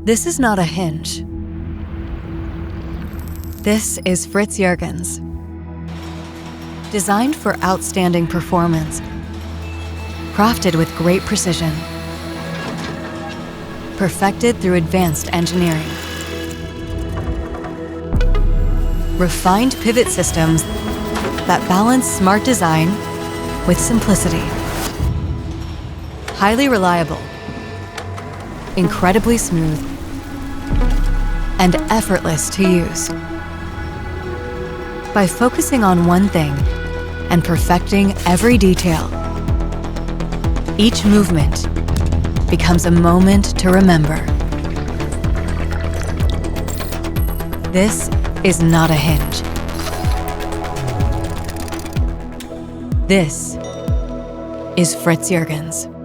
This is not a hinge. This is FritsJurgens. Designed for outstanding performance, crafted with great precision, perfected through advanced engineering. Refined pivot systems that balance smart design with simplicity. Highly reliable, incredibly smooth, and effortless to use. By focusing on one thing and perfecting every detail, each movement becomes a moment to remember. This is not a hinge. This is FritsJurgens.